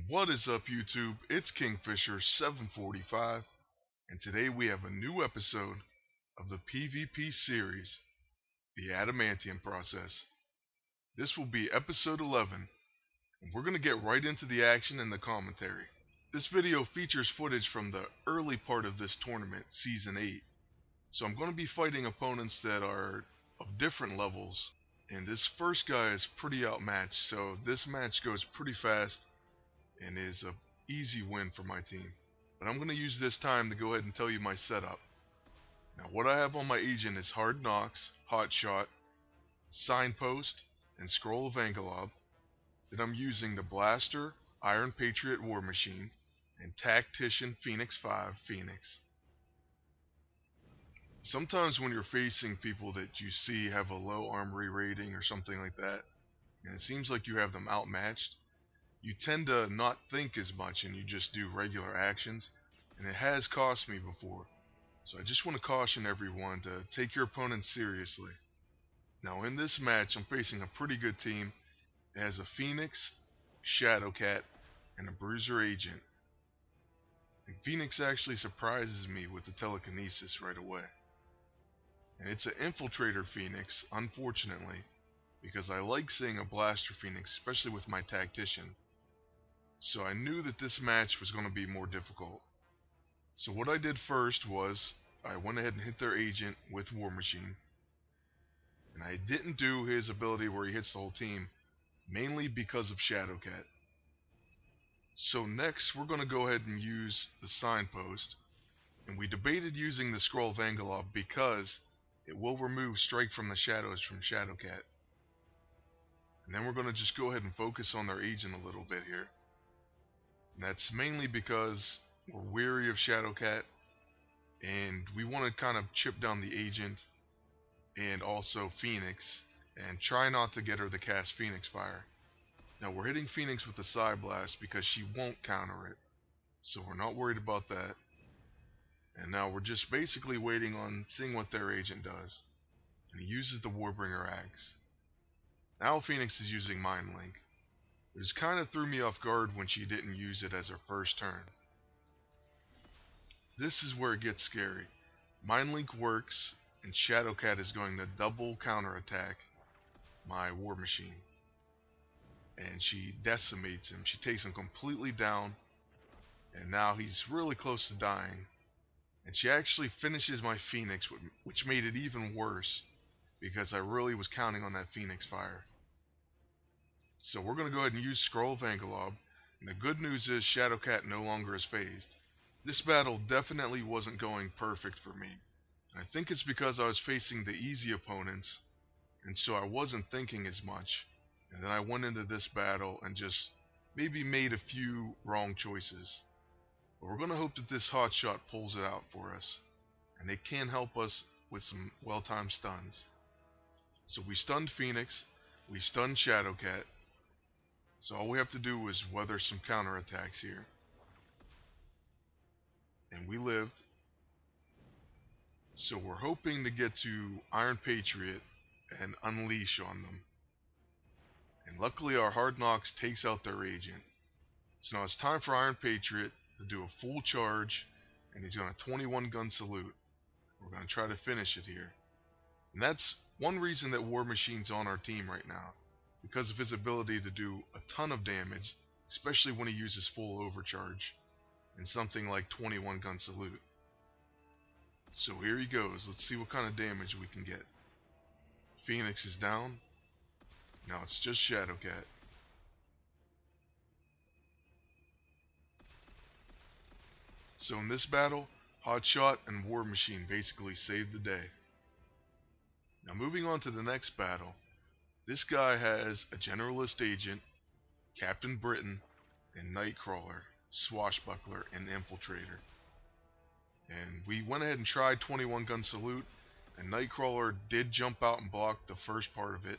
What is up, YouTube? It's Kingfisher745, and today we have a new episode of the PvP series, the Adamantium Process. This will be episode 11, and we're going to get right into the action and the commentary. This video features footage from the early part of this tournament, Season 8, so I'm going to be fighting opponents that are of different levels, and this first guy is pretty outmatched, so this match goes pretty fast and is an easy win for my team. But I'm going to use this time to go ahead and tell you my setup. Now, what I have on my agent is Hard Knocks, Hot Shot, Signpost, and Scroll of Angelob. Then I'm using the Blaster, Iron Patriot War Machine, and Tactician Phoenix 5 Phoenix. Sometimes when you're facing people that you see have a low armory rating or something like that, and it seems like you have them outmatched, you tend to not think as much and you just do regular actions, and it has cost me before. So I just want to caution everyone to take your opponents seriously. Now in this match I'm facing a pretty good team. It has a Phoenix, Shadowcat, and a Bruiser Agent. And Phoenix actually surprises me with the telekinesis right away. And it's an Infiltrator Phoenix, unfortunately, because I like seeing a Blaster Phoenix, especially with my Tactician. So I knew that this match was going to be more difficult. So what I did first was I went ahead and hit their agent with War Machine. And I didn't do his ability where he hits the whole team, mainly because of Shadowcat. So next we're going to go ahead and use the Signpost. And we debated using the Scroll of Angelob because it will remove Strike from the Shadows from Shadowcat. And then we're going to just go ahead and focus on their agent a little bit here. And that's mainly because we're weary of Shadowcat, and we want to kind of chip down the agent and also Phoenix, and try not to get her to cast Phoenix Fire. Now we're hitting Phoenix with the Psy Blast because she won't counter it, so we're not worried about that. And now we're just basically waiting on seeing what their agent does. And he uses the Warbringer Axe. Now Phoenix is using Mind Link. It just kind of threw me off guard when she didn't use it as her first turn. This is where it gets scary. Mind Link works, and Shadowcat is going to double counterattack my War Machine. And she decimates him. She takes him completely down, and now he's really close to dying. And she actually finishes my Phoenix, which made it even worse, because I really was counting on that Phoenix Fire. So we're going to go ahead and use Scroll of Angelob, and the good news is Shadowcat no longer is phased. This battle definitely wasn't going perfect for me. I think it's because I was facing the easy opponents, and so I wasn't thinking as much, and then I went into this battle and just maybe made a few wrong choices. But we're going to hope that this Hot Shot pulls it out for us, and it can help us with some well-timed stuns. So we stunned Phoenix, we stunned Shadowcat. So all we have to do is weather some counterattacks here. And we lived. So we're hoping to get to Iron Patriot and unleash on them. And luckily our Hard Knocks takes out their agent. So now it's time for Iron Patriot to do a full charge, and he's going to 21 gun salute. We're going to try to finish it here. And that's one reason that War Machine's on our team right now, because of his ability to do a ton of damage, especially when he uses full overcharge and something like 21 gun salute. So here he goes. Let's see what kind of damage we can get. Phoenix is down. Now it's just Shadowcat. So in this battle, Hot Shot and War Machine basically saved the day. Now moving on to the next battle. This guy has a Generalist Agent, Captain Britain, and Nightcrawler, Swashbuckler, and Infiltrator. And we went ahead and tried 21 gun salute, and Nightcrawler did jump out and block the first part of it.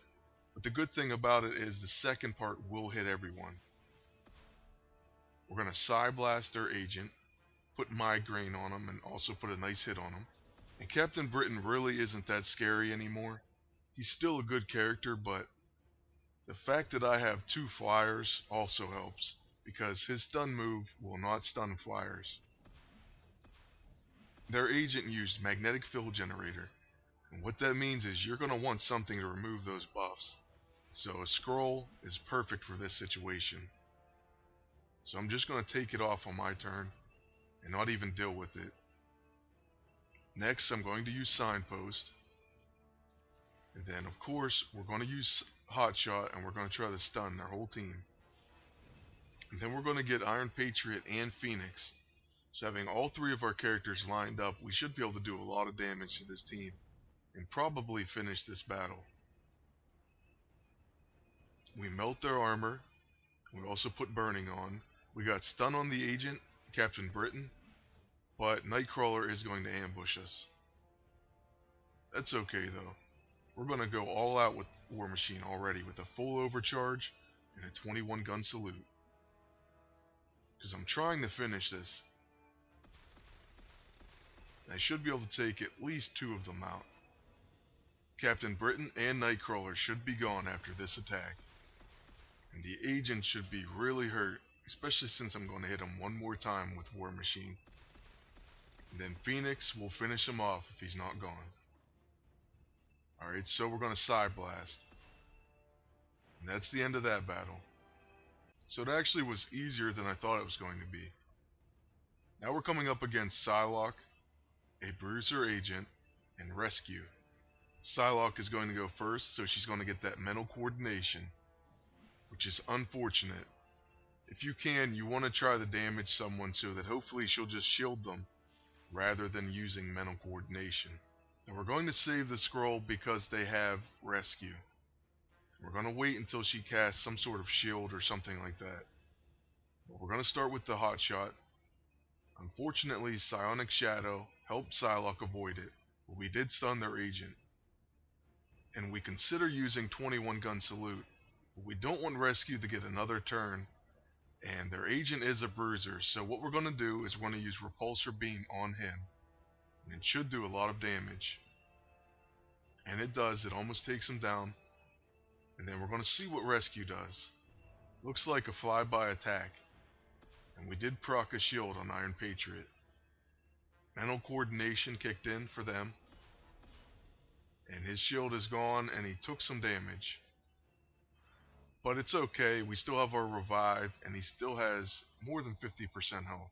But the good thing about it is the second part will hit everyone. We're going to Psy Blast their agent, put Migraine on him, and also put a nice hit on him. And Captain Britain really isn't that scary anymore. He's still a good character, but the fact that I have two flyers also helps. because his stun move will not stun flyers. Their agent used magnetic field generator, and what that means is you're going to want something to remove those buffs. So a scroll is perfect for this situation. So I'm just going to take it off on my turn and not even deal with it. Next, I'm going to use Signpost. And then, of course, we're going to use Hotshot, and we're going to try to stun their whole team. And then we're going to get Iron Patriot and Phoenix. So having all three of our characters lined up, we should be able to do a lot of damage to this team and probably finish this battle. We melt their armor. We also put Burning on. We got stun on the agent, Captain Britain, but Nightcrawler is going to ambush us. That's okay though. We're going to go all out with War Machine already with a full overcharge and a 21 gun salute. Because I'm trying to finish this. I should be able to take at least two of them out. Captain Britain and Nightcrawler should be gone after this attack. And the agent should be really hurt, especially since I'm going to hit him one more time with War Machine. And then Phoenix will finish him off if he's not gone. Alright, so we're going to Psy Blast. And that's the end of that battle. So it actually was easier than I thought it was going to be. Now we're coming up against Psylocke, a Bruiser Agent, and Rescue. Psylocke is going to go first, so she's going to get that mental coordination, which is unfortunate. If you can, you want to try to damage someone so that hopefully she'll just shield them, rather than using mental coordination. And we're going to save the scroll because they have Rescue. We're going to wait until she casts some sort of shield or something like that. But we're going to start with the Hotshot. Unfortunately, Psionic Shadow helped Psylocke avoid it, but we did stun their agent. And we consider using 21 gun salute, but we don't want Rescue to get another turn, and their agent is a bruiser, so what we're going to do is we're going to use Repulsor Beam on him, and it should do a lot of damage. And it does, it almost takes him down. And then we're going to see what Rescue does. Looks like a flyby attack. And we did proc a shield on Iron Patriot. Mental coordination kicked in for them. And his shield is gone and he took some damage. But it's okay, we still have our revive and he still has more than 50% health.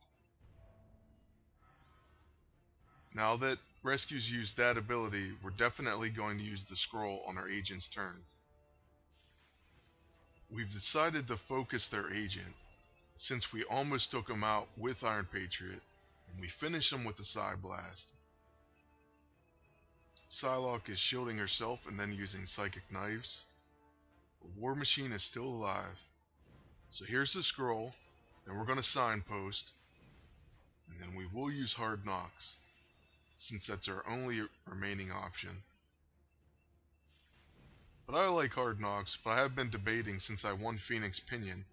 Now that Rescue's used that ability, we're definitely going to use the scroll on our agent's turn. We've decided to focus their agent, since we almost took him out with Iron Patriot, and we finish him with the Psy Blast. Psylocke is shielding herself and then using Psychic Knives. The War Machine is still alive. So here's the scroll, then we're going to Signpost, and then we will use Hard Knocks, since that's our only remaining option. But I like Hard Knocks, but I have been debating since I won Phoenix Pinion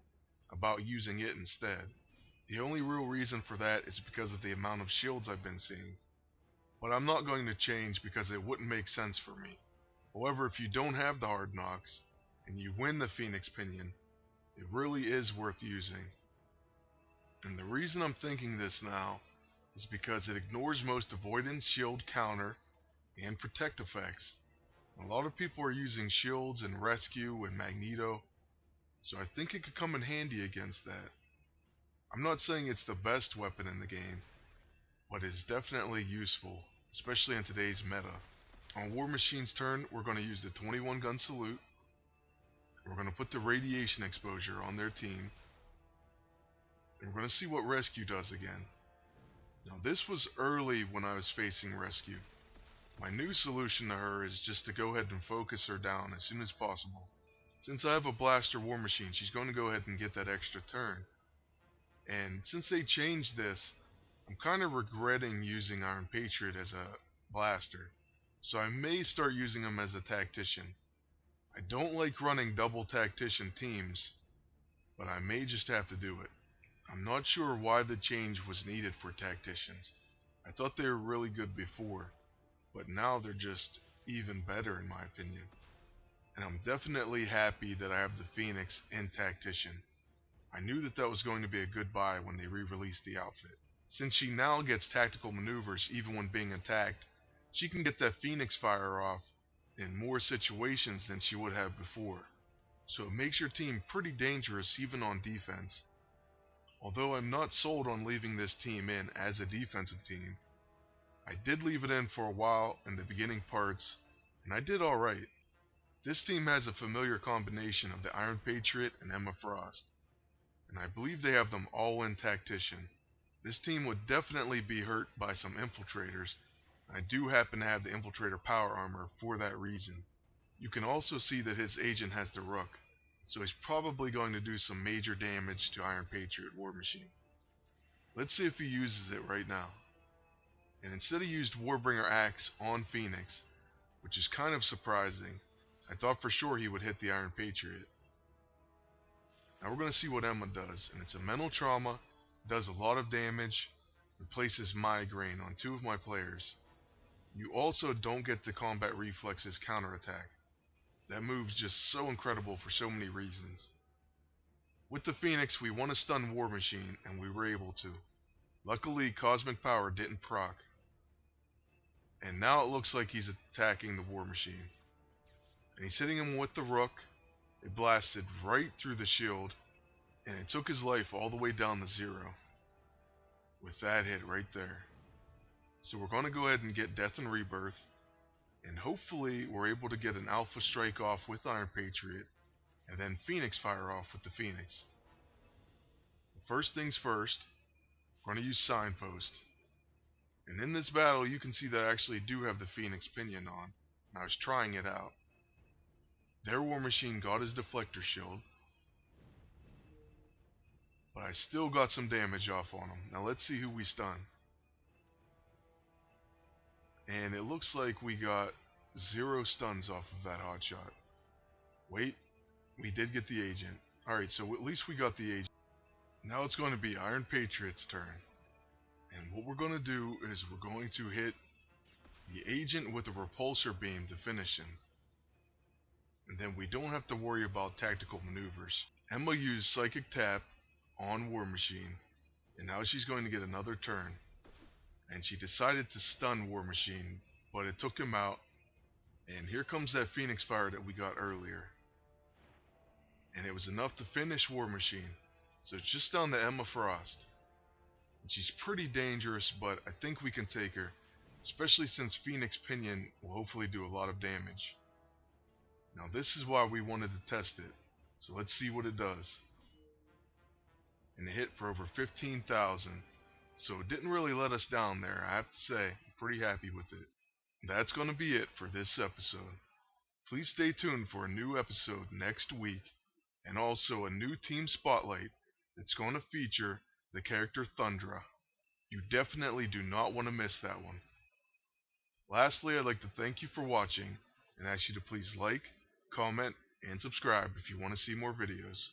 about using it instead. The only real reason for that is because of the amount of shields I've been seeing. But I'm not going to change because it wouldn't make sense for me. However, if you don't have the Hard Knocks, and you win the Phoenix Pinion, it really is worth using. And the reason I'm thinking this now is because it ignores most avoidance, shield, counter, and protect effects. A lot of people are using shields and Rescue and Magneto, so I think it could come in handy against that. I'm not saying it's the best weapon in the game, but it's definitely useful, especially in today's meta. On War Machine's turn, we're going to use the 21 gun salute. We're going to put the radiation exposure on their team. And we're going to see what Rescue does again. Now this was early when I was facing Rescue. My new solution to her is just to go ahead and focus her down as soon as possible. Since I have a Blaster War Machine, she's going to go ahead and get that extra turn. And since they changed this, I'm kind of regretting using Iron Patriot as a blaster. So I may start using him as a tactician. I don't like running double tactician teams, but I may just have to do it. I'm not sure why the change was needed for tacticians. I thought they were really good before, but now they're just even better in my opinion. And I'm definitely happy that I have the Phoenix and Tactician. I knew that that was going to be a good buy when they re-released the outfit. Since she now gets tactical maneuvers even when being attacked, she can get that Phoenix Fire off in more situations than she would have before. So it makes your team pretty dangerous even on defense. Although I'm not sold on leaving this team in as a defensive team, I did leave it in for a while in the beginning parts, and I did alright. This team has a familiar combination of the Iron Patriot and Emma Frost, and I believe they have them all in Tactician. This team would definitely be hurt by some Infiltrators. I do happen to have the Infiltrator power armor for that reason. You can also see that his agent has the Rook, so he's probably going to do some major damage to Iron Patriot War Machine. Let's see if he uses it right now. And instead he used Warbringer Axe on Phoenix, which is kind of surprising. I thought for sure he would hit the Iron Patriot. Now we're going to see what Emma does, and it's a mental trauma, does a lot of damage, and places Migraine on 2 of my players. You also don't get the Combat Reflexes counterattack. That move's just so incredible for so many reasons. With the Phoenix, we want to stun War Machine, and we were able to. Luckily, Cosmic Power didn't proc. And now it looks like he's attacking the War Machine. And he's hitting him with the Rook. It blasted right through the shield, and it took his life all the way down to 0. With that hit right there. So we're going to go ahead and get Death and Rebirth, and hopefully we're able to get an Alpha Strike off with Iron Patriot, and then Phoenix Fire off with the Phoenix. First things first, we're going to use Signpost. And in this battle, you can see that I actually do have the Phoenix Pinion on, and I was trying it out. Their War Machine got his Deflector Shield, but I still got some damage off on him. Now let's see who we stun. And it looks like we got 0 stuns off of that hotshot. Wait, we did get the agent. Alright, so at least we got the agent. Now it's going to be Iron Patriot's turn. And what we're going to do is we're going to hit the agent with a repulsor beam to finish him. And then we don't have to worry about tactical maneuvers. Emma used Psychic Tap on War Machine, and now she's going to get another turn. And she decided to stun War Machine, but it took him out. And here comes that Phoenix Fire that we got earlier. And it was enough to finish War Machine. So it's just down to Emma Frost. And she's pretty dangerous, but I think we can take her, especially since Phoenix Pinion will hopefully do a lot of damage. Now this is why we wanted to test it, so let's see what it does. And it hit for over 15,000, so it didn't really let us down there, I have to say. I'm pretty happy with it. That's going to be it for this episode. Please stay tuned for a new episode next week, and also a new Team Spotlight that's going to feature the character Thundra. You definitely do not want to miss that one. Lastly, I'd like to thank you for watching, and ask you to please like, comment, and subscribe if you want to see more videos.